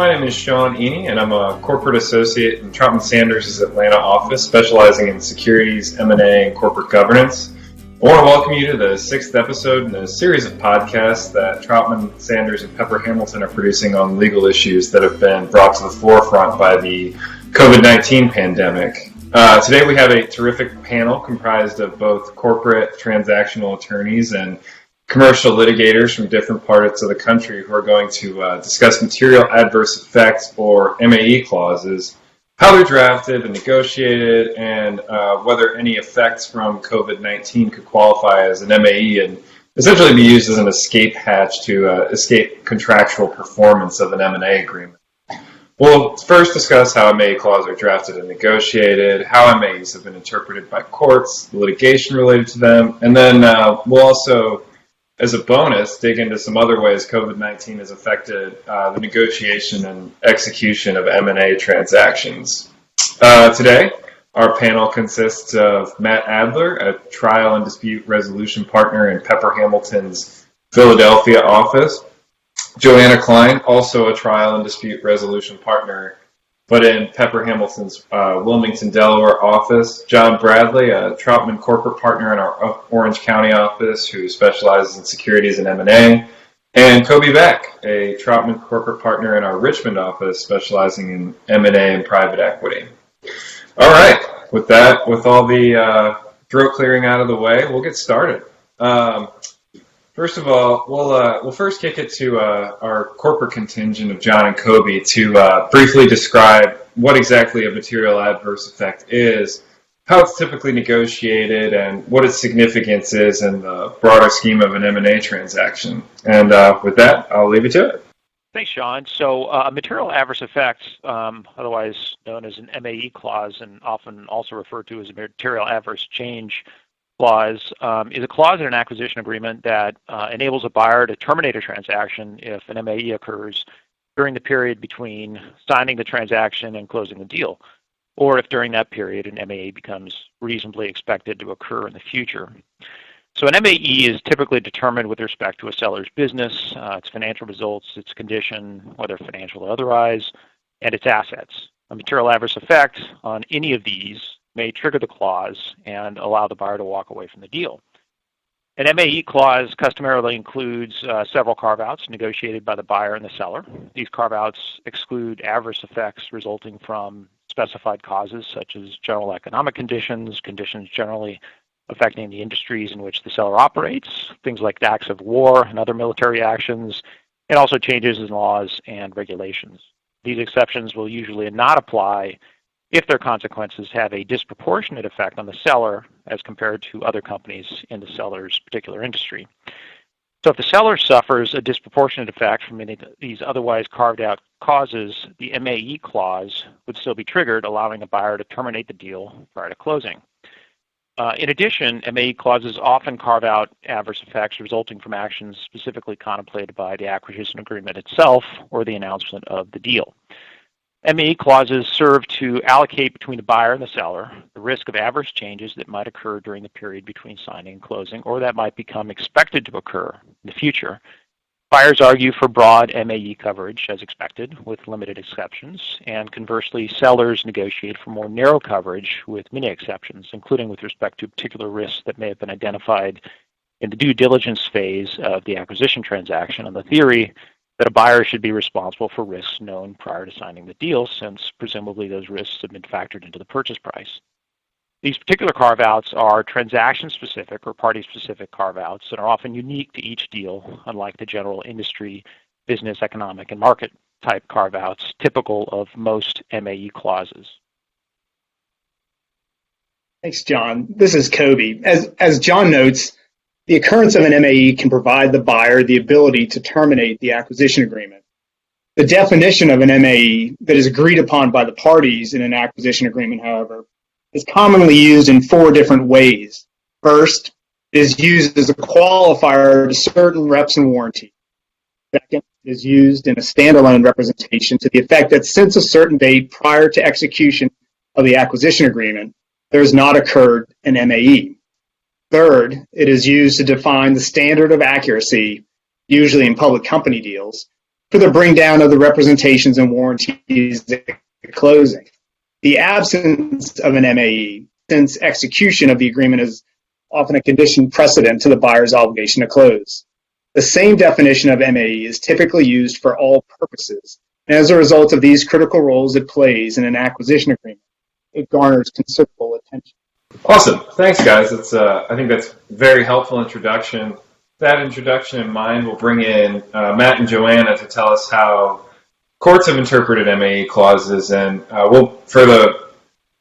My name is Sean Ehni, and I'm a corporate associate in Troutman Sanders' Atlanta office, specializing in securities, M&A, and corporate governance. I want to welcome you to the 6th episode in a series of podcasts that Troutman, Sanders, and Pepper Hamilton are producing on legal issues that have been brought to the forefront by the COVID-19 pandemic. Today we have a terrific panel comprised of both corporate transactional attorneys and commercial litigators from different parts of the country who are going to discuss material adverse effects, or MAE clauses, how they're drafted and negotiated, and whether any effects from COVID-19 could qualify as an MAE and essentially be used as an escape hatch to escape contractual performance of an M&A agreement. We'll first discuss how MAE clauses are drafted and negotiated, how MAEs have been interpreted by courts, the litigation related to them, and then we'll also, as a bonus, dig into some other ways COVID-19 has affected the negotiation and execution of M&A transactions. Today, our panel consists of Matt Adler, a trial and dispute resolution partner in Pepper Hamilton's Philadelphia office, Joanna Cline, also a trial and dispute resolution partner, but in Pepper Hamilton's Wilmington, Delaware office, John Bradley, a Troutman corporate partner in our Orange County office who specializes in securities and M&A, and Coby Beck, a Troutman corporate partner in our Richmond office specializing in M&A and private equity. All right, with that, with all the throat clearing out of the way, we'll get started. First of all, we'll first kick it to our corporate contingent of John and Coby to briefly describe what exactly a material adverse effect is, how it's typically negotiated, and what its significance is in the broader scheme of an M&A transaction. And with that, I'll leave it to it. Thanks, Sean. So a material adverse effect, otherwise known as an MAE clause and often also referred to as a material adverse change clause, is a clause in an acquisition agreement that enables a buyer to terminate a transaction if an MAE occurs during the period between signing the transaction and closing the deal, or if during that period an MAE becomes reasonably expected to occur in the future. So an MAE is typically determined with respect to a seller's business, its financial results, its condition, whether financial or otherwise, and its assets. A material adverse effect on any of these may trigger the clause and allow the buyer to walk away from the deal. An MAE clause customarily includes several carve-outs negotiated by the buyer and the seller. These carve-outs exclude adverse effects resulting from specified causes such as general economic conditions, conditions generally affecting the industries in which the seller operates, things like acts of war and other military actions, and also changes in laws and regulations. These exceptions will usually not apply if their consequences have a disproportionate effect on the seller as compared to other companies in the seller's particular industry. So if the seller suffers a disproportionate effect from any of these otherwise carved out causes, the MAE clause would still be triggered, allowing the buyer to terminate the deal prior to closing. In addition, MAE clauses often carve out adverse effects resulting from actions specifically contemplated by the acquisition agreement itself or the announcement of the deal. MAE clauses serve to allocate between the buyer and the seller the risk of adverse changes that might occur during the period between signing and closing, or that might become expected to occur in the future. Buyers argue for broad MAE coverage, as expected, with limited exceptions, and conversely, sellers negotiate for more narrow coverage with many exceptions, including with respect to particular risks that may have been identified in the due diligence phase of the acquisition transaction, on the theory that a buyer should be responsible for risks known prior to signing the deal, since presumably those risks have been factored into the purchase price. These particular carve-outs are transaction-specific or party-specific carve-outs and are often unique to each deal, unlike the general industry, business, economic, and market-type carve-outs typical of most MAE clauses. Thanks, John. This is Coby. As John notes, the occurrence of an MAE can provide the buyer the ability to terminate the acquisition agreement. The definition of an MAE that is agreed upon by the parties in an acquisition agreement, however, is commonly used in 4 different ways. First, it is used as a qualifier to certain reps and warranties. Second, it is used in a standalone representation to the effect that since a certain date prior to execution of the acquisition agreement, there has not occurred an MAE. Third, it is used to define the standard of accuracy, usually in public company deals, for the bring down of the representations and warranties at closing. The absence of an MAE, since execution of the agreement is often a condition precedent to the buyer's obligation to close. The same definition of MAE is typically used for all purposes, and as a result of these critical roles it plays in an acquisition agreement, it garners considerable attention. Awesome. Thanks, guys. I think that's a very helpful introduction. That introduction in mind, we'll bring in Matt and Joanna to tell us how courts have interpreted MAE clauses, and for the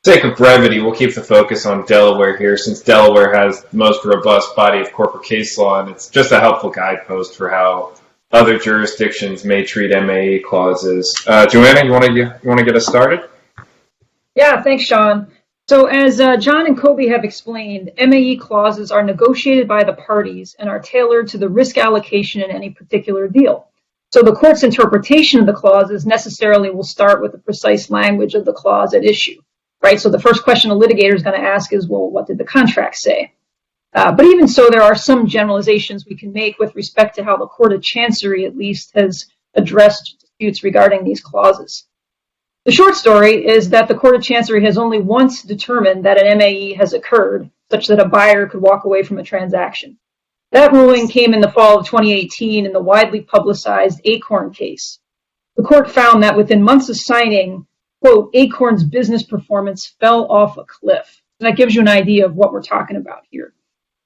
sake of brevity, we'll keep the focus on Delaware here, since Delaware has the most robust body of corporate case law, and it's just a helpful guidepost for how other jurisdictions may treat MAE clauses. Joanna, you want to get us started? Yeah, thanks, Sean. So as John and Coby have explained, MAE clauses are negotiated by the parties and are tailored to the risk allocation in any particular deal. So the court's interpretation of the clauses necessarily will start with the precise language of the clause at issue, right? So the first question a litigator is going to ask is, well, what did the contract say? But even so, there are some generalizations we can make with respect to how the Court of Chancery, at least, has addressed disputes regarding these clauses. The short story is that the Court of Chancery has only once determined that an MAE has occurred, such that a buyer could walk away from a transaction. That ruling came in the fall of 2018 in the widely publicized Acorn case. The court found that within months of signing, quote, Acorn's business performance fell off a cliff. And that gives you an idea of what we're talking about here.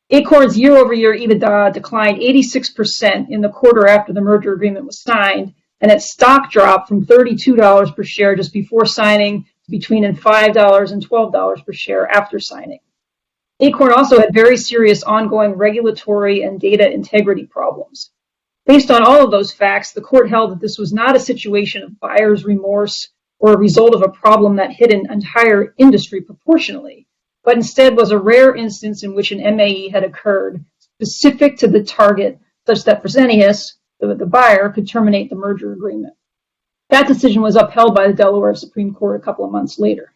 Acorn's year-over-year EBITDA declined 86% in the quarter after the merger agreement was signed, and its stock dropped from $32 per share just before signing to between $5 and $12 per share after signing. Acorn also had very serious ongoing regulatory and data integrity problems. Based on all of those facts, the court held that this was not a situation of buyer's remorse or a result of a problem that hit an entire industry proportionally, but instead was a rare instance in which an MAE had occurred specific to the target, such that Fresenius, the buyer, could terminate the merger agreement. That decision was upheld by the Delaware Supreme Court a couple of months later.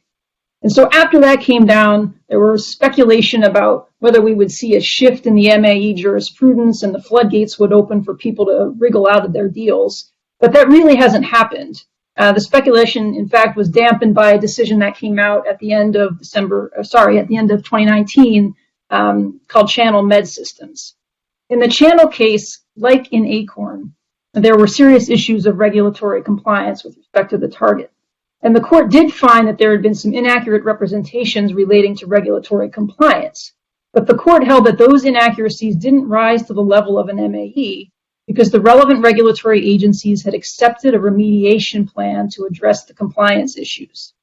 And so after that came down, there was speculation about whether we would see a shift in the MAE jurisprudence and the floodgates would open for people to wriggle out of their deals. But that really hasn't happened. The speculation, in fact, was dampened by a decision that came out at the end of 2019 called Channel Med Systems. In the Channel case, like in Acorn, there were serious issues of regulatory compliance with respect to the target. And the court did find that there had been some inaccurate representations relating to regulatory compliance. But the court held that those inaccuracies didn't rise to the level of an MAE because the relevant regulatory agencies had accepted a remediation plan to address the compliance issues.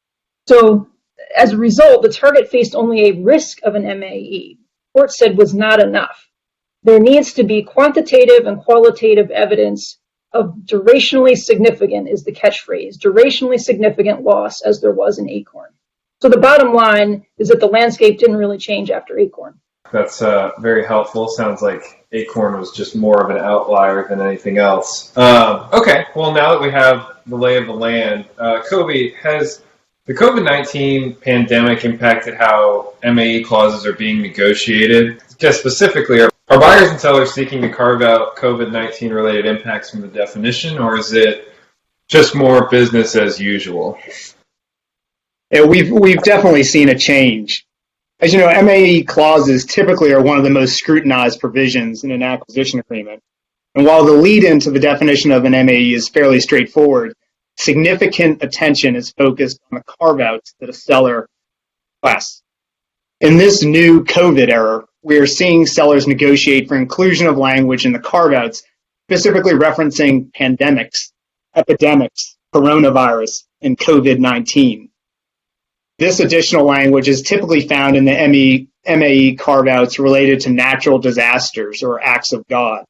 So as a result, the target faced only a risk of an MAE. The court said was not enough. There needs to be quantitative and qualitative evidence of durationally significant, is the catchphrase, durationally significant loss, as there was in Acorn. So the bottom line is that the landscape didn't really change after Acorn. That's very helpful. Sounds like Acorn was just more of an outlier than anything else. Okay, well, now that we have the lay of the land, Coby, has the COVID-19 pandemic impacted how MAE clauses are being negotiated? Just specifically, are buyers and sellers seeking to carve out COVID-19 related impacts from the definition, or is it just more business as usual? Yeah, we've definitely seen a change. As you know, MAE clauses typically are one of the most scrutinized provisions in an acquisition agreement. And while the lead-in to the definition of an MAE is fairly straightforward, significant attention is focused on the carve-outs that a seller requests. In this new COVID era, we are seeing sellers negotiate for inclusion of language in the carve-outs, specifically referencing pandemics, epidemics, coronavirus, and COVID-19. This additional language is typically found in the MAE carve-outs related to natural disasters or acts of God.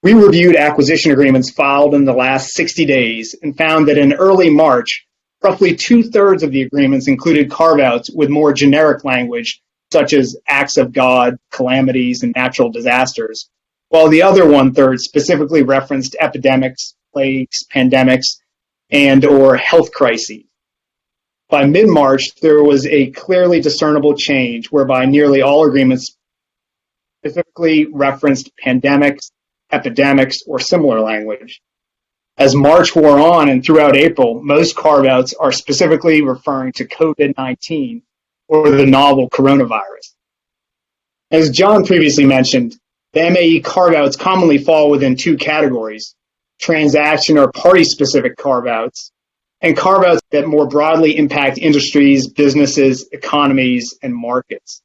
We reviewed acquisition agreements filed in the last 60 days and found that in early March, roughly 2/3 of the agreements included carve-outs with more generic language, such as acts of God, calamities, and natural disasters, while the other 1/3 specifically referenced epidemics, plagues, pandemics, and or health crises. By mid-March, there was a clearly discernible change whereby nearly all agreements specifically referenced pandemics, epidemics, or similar language. As March wore on and throughout April, most carve-outs are specifically referring to COVID-19 or the novel coronavirus. As John previously mentioned, the MAE carve-outs commonly fall within two categories: transaction or party-specific carve-outs, and carve-outs that more broadly impact industries, businesses, economies, and markets.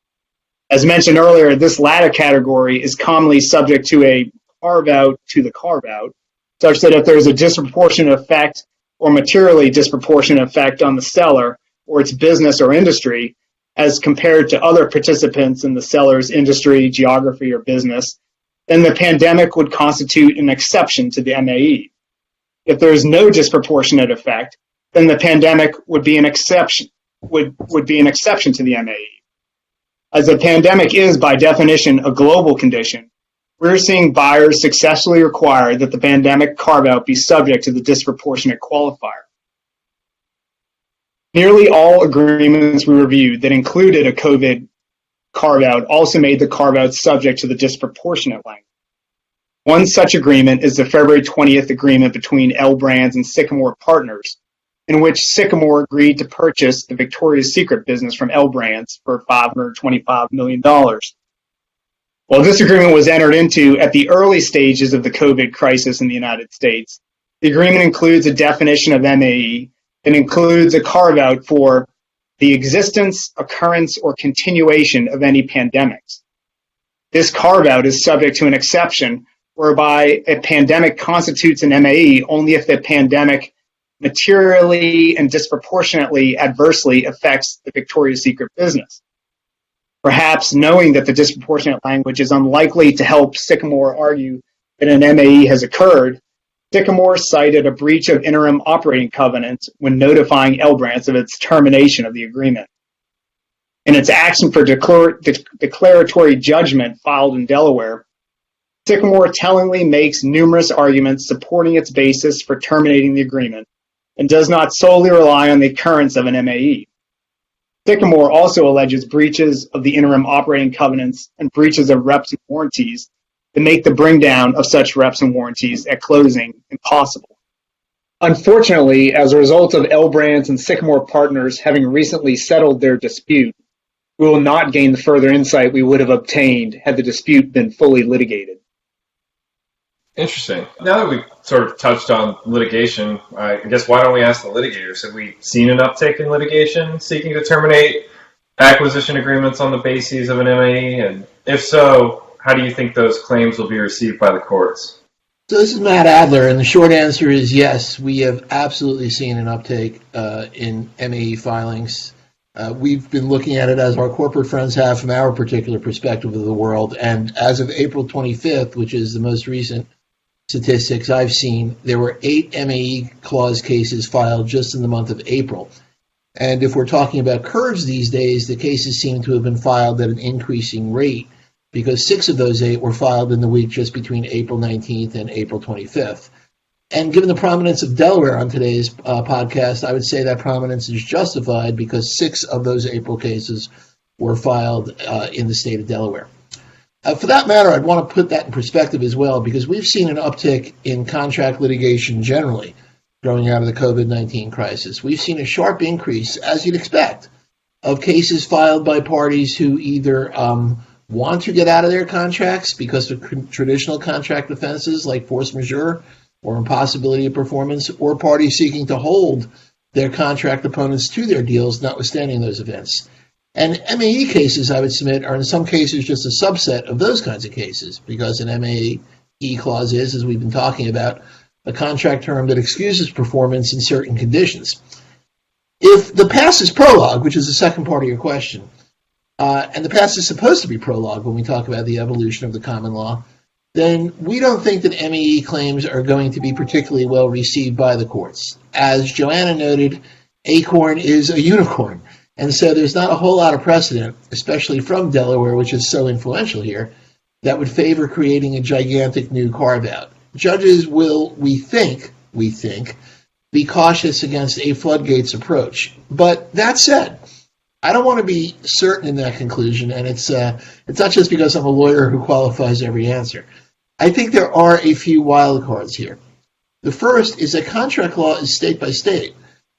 As mentioned earlier, this latter category is commonly subject to a carve-out to the carve-out, such that if there is a disproportionate effect or materially disproportionate effect on the seller or its business or industry, as compared to other participants in the seller's industry, geography, or business, then the pandemic would constitute an exception to the MAE. If there is no disproportionate effect, then the pandemic would be an exception to the MAE. As the pandemic is, by definition, a global condition, we're seeing buyers successfully require that the pandemic carve-out be subject to the disproportionate qualifier. Nearly all agreements we reviewed that included a COVID carve-out also made the carve-out subject to the disproportionate language. One such agreement is the February 20th agreement between L Brands and Sycamore Partners, in which Sycamore agreed to purchase the Victoria's Secret business from L Brands for $525 million. While this agreement was entered into at the early stages of the COVID crisis in the United States, the agreement includes a definition of MAE that includes a carve-out for the existence, occurrence, or continuation of any pandemics. This carve-out is subject to an exception whereby a pandemic constitutes an MAE only if the pandemic materially and disproportionately adversely affects the Victoria's Secret business. Perhaps knowing that the disproportionate language is unlikely to help Sycamore argue that an MAE has occurred, Sycamore cited a breach of interim operating covenants when notifying L Brands of its termination of the agreement. In its action for declaratory judgment filed in Delaware, Sycamore tellingly makes numerous arguments supporting its basis for terminating the agreement and does not solely rely on the occurrence of an MAE. Sycamore also alleges breaches of the interim operating covenants and breaches of reps and warranties that make the bring down of such reps and warranties at closing impossible. Unfortunately, as a result of L Brands and Sycamore Partners having recently settled their dispute, we will not gain the further insight we would have obtained had the dispute been fully litigated. Interesting. Now that we've sort of touched on litigation, I guess why don't we ask the litigators? Have we seen an uptick in litigation seeking to terminate acquisition agreements on the basis of an MAE? And if so, how do you think those claims will be received by the courts? So this is Matt Adler, and the short answer is yes, we have absolutely seen an uptake in MAE filings. We've been looking at it as our corporate friends have from our particular perspective of the world, and as of April 25th, which is the most recent statistics I've seen, there were 8 MAE clause cases filed just in the month of April. And if we're talking about curves these days, the cases seem to have been filed at an increasing rate because 6 of those 8 were filed in the week just between April 19th and April 25th. And given the prominence of Delaware on today's podcast, I would say that prominence is justified because 6 of those April cases were filed in the state of Delaware. For that matter, I'd want to put that in perspective as well, because we've seen an uptick in contract litigation generally growing out of the COVID-19 crisis. We've seen a sharp increase, as you'd expect, of cases filed by parties who either want to get out of their contracts because of traditional contract offenses like force majeure or impossibility of performance, or parties seeking to hold their contract opponents to their deals notwithstanding those events. And MAE cases, I would submit, are in some cases just a subset of those kinds of cases, because an MAE clause is, as we've been talking about, a contract term that excuses performance in certain conditions. If the past is prologue, which is the second part of your question, and the past is supposed to be prologue when we talk about the evolution of the common law, then we don't think that MAE claims are going to be particularly well received by the courts. As Joanna noted, acorn is a unicorn. And so there's not a whole lot of precedent, especially from Delaware, which is so influential here, that would favor creating a gigantic new carve-out. Judges will, we think, be cautious against a floodgates approach. But that said, I don't want to be certain in that conclusion, and it's not just because I'm a lawyer who qualifies every answer. I think there are a few wild cards here. The first is that contract law is state by state.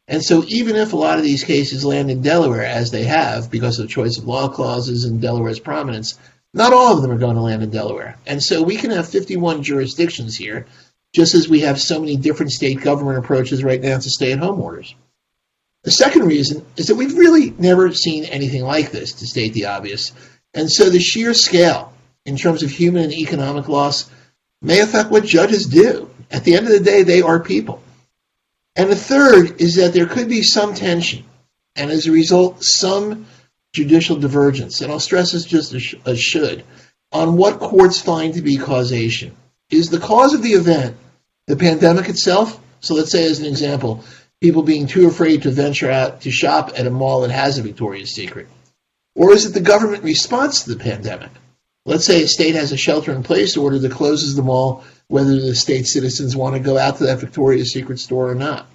And so even if a lot of these cases land in Delaware, as they have, because of choice of law clauses and Delaware's prominence, not all of them are going to land in Delaware. And so we can have 51 jurisdictions here, just as we have so many different state government approaches right now to stay-at-home orders. The second reason is that we've really never seen anything like this, to state the obvious. And so the sheer scale, in terms of human and economic loss, may affect what judges do. At the end of the day, they are people. And the third is that there could be some tension, and as a result, some judicial divergence, and I'll stress this just as should, on what courts find to be causation. Is the cause of the event the pandemic itself? So let's say, as an example, people being too afraid to venture out to shop at a mall that has a Victoria's Secret. Or is it the government response to the pandemic? Let's say a state has a shelter-in-place order that closes the mall whether the state's citizens want to go out to that Victoria's Secret store or not.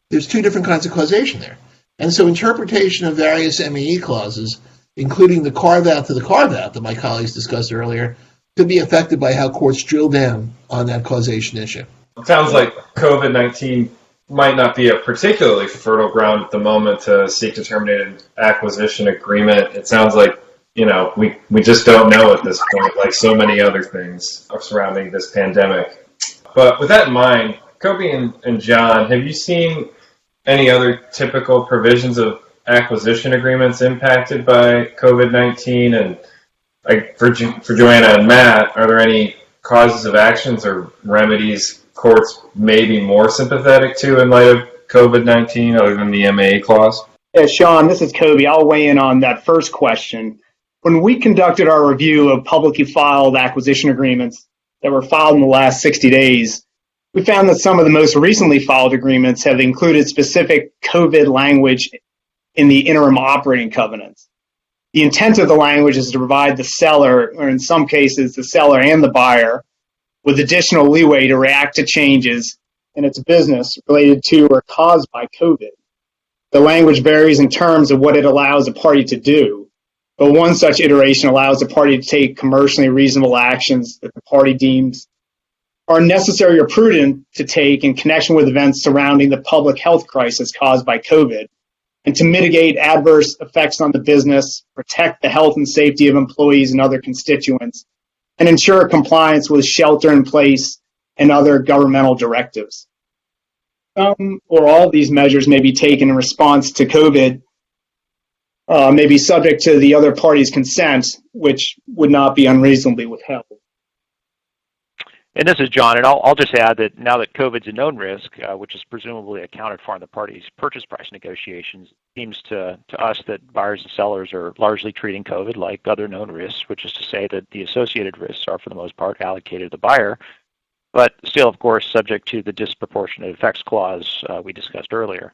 There's two different kinds of causation there. And so interpretation of various MAE clauses, including the carve-out to the carve-out that my colleagues discussed earlier, could be affected by how courts drill down on that causation issue. It sounds like COVID-19 might not be a particularly fertile ground at the moment to seek to terminate an acquisition agreement. It sounds like, we just don't know at this point, like so many other things surrounding this pandemic. But with that in mind, Coby and John, have you seen any other typical provisions of acquisition agreements impacted by COVID-19? And for Joanna and Matt, are there any causes of actions or remedies courts may be more sympathetic to in light of COVID-19 other than the MAE clause? Yeah, Sean, this is Coby. I'll weigh in on that first question. When we conducted our review of publicly filed acquisition agreements that were filed in the last 60 days, we found that some of the most recently filed agreements have included specific COVID language in the interim operating covenants. The intent of the language is to provide the seller, or in some cases the seller and the buyer, with additional leeway to react to changes in its business related to or caused by COVID. The language varies in terms of what it allows a party to do, but one such iteration allows a party to take commercially reasonable actions that the party deems are necessary or prudent to take in connection with events surrounding the public health crisis caused by COVID, and to mitigate adverse effects on the business, protect the health and safety of employees and other constituents, and ensure compliance with shelter-in-place and other governmental directives. Some or all of these measures may be taken in response to COVID, may be subject to the other party's consent, which would not be unreasonably withheld. And this is John, and I'll just add that now that COVID's a known risk, which is presumably accounted for in the parties' purchase price negotiations, it seems to us that buyers and sellers are largely treating COVID like other known risks, which is to say that the associated risks are for the most part allocated to the buyer, but still, of course, subject to the disproportionate effects clause we discussed earlier.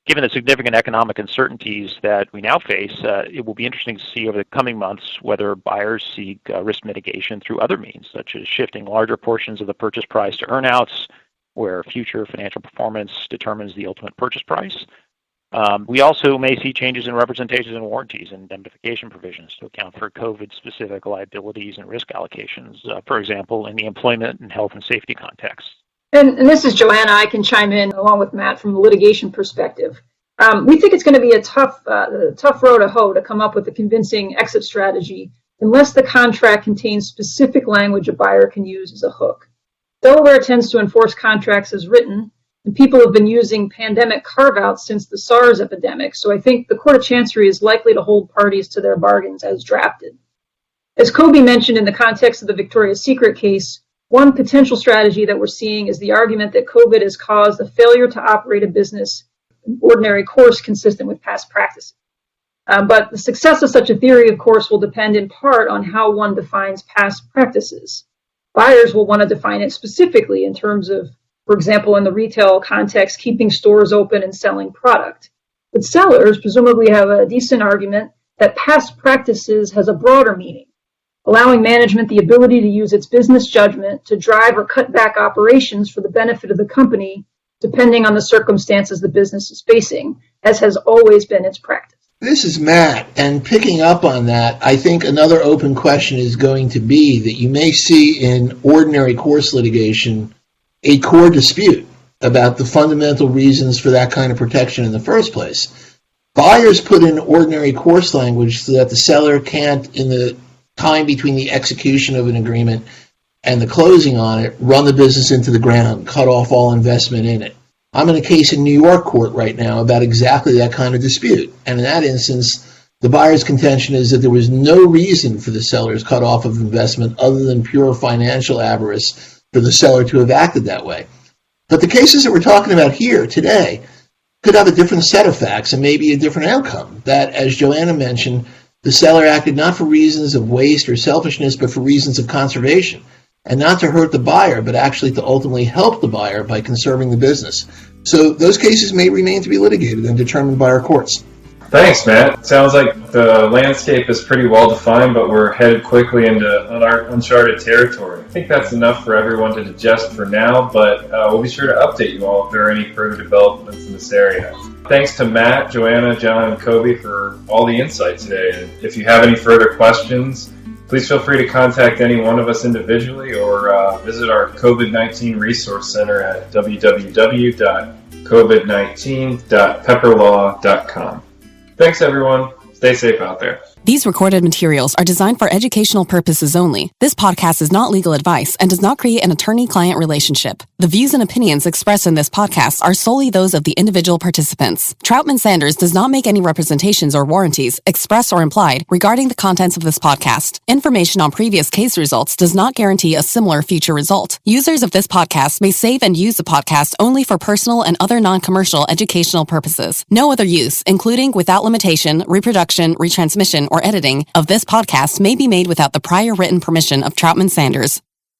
Given the significant economic uncertainties that we now face, it will be interesting to see over the coming months whether buyers seek risk mitigation through other means, such as shifting larger portions of the purchase price to earnouts, where future financial performance determines the ultimate purchase price. We also may see changes in representations and warranties and indemnification provisions to account for COVID-specific liabilities and risk allocations, for example, in the employment and health and safety context. And this is Joanna. I can chime in along with Matt from the litigation perspective. We think it's going to be a tough row to hoe to come up with a convincing exit strategy unless the contract contains specific language a buyer can use as a hook. Delaware tends to enforce contracts as written, and people have been using pandemic carve-outs since the SARS epidemic, so I think the Court of Chancery is likely to hold parties to their bargains as drafted. As Coby mentioned in the context of the Victoria's Secret case, one potential strategy that we're seeing is the argument that COVID has caused a failure to operate a business in ordinary course consistent with past practices. But the success of such a theory, of course, will depend in part on how one defines past practices. Buyers will want to define it specifically in terms of, for example, in the retail context, keeping stores open and selling product. But sellers presumably have a decent argument that past practices has a broader meaning, allowing management the ability to use its business judgment to drive or cut back operations for the benefit of the company, depending on the circumstances the business is facing, as has always been its practice. This is Matt, and picking up on that, I think another open question is going to be that you may see in ordinary course litigation a core dispute about the fundamental reasons for that kind of protection in the first place. Buyers put in ordinary course language so that the seller can't, in the time between the execution of an agreement and the closing on it, run the business into the ground, cut off all investment in it. I'm in a case in New York court right now about exactly that kind of dispute. And in that instance, the buyer's contention is that there was no reason for the seller's cut off of investment other than pure financial avarice for the seller to have acted that way. But the cases that we're talking about here today could have a different set of facts and maybe a different outcome. That, as Joanna mentioned, the seller acted not for reasons of waste or selfishness, but for reasons of conservation. And not to hurt the buyer, but actually to ultimately help the buyer by conserving the business. So those cases may remain to be litigated and determined by our courts. Thanks, Matt. Sounds like the landscape is pretty well defined, but we're headed quickly into uncharted territory. I think that's enough for everyone to digest for now, but we'll be sure to update you all if there are any further developments in this area. Thanks to Matt, Joanna, John, and Coby for all the insight today. And if you have any further questions, please feel free to contact any one of us individually or visit our COVID-19 Resource Center at www.covid19.pepperlaw.com. Thanks, everyone. Stay safe out there. These recorded materials are designed for educational purposes only. This podcast is not legal advice and does not create an attorney-client relationship. The views and opinions expressed in this podcast are solely those of the individual participants. Troutman Sanders does not make any representations or warranties, express or implied, regarding the contents of this podcast. Information on previous case results does not guarantee a similar future result. Users of this podcast may save and use the podcast only for personal and other non-commercial educational purposes. No other use, including without limitation, reproduction, retransmission, or editing of this podcast may be made without the prior written permission of Troutman Sanders.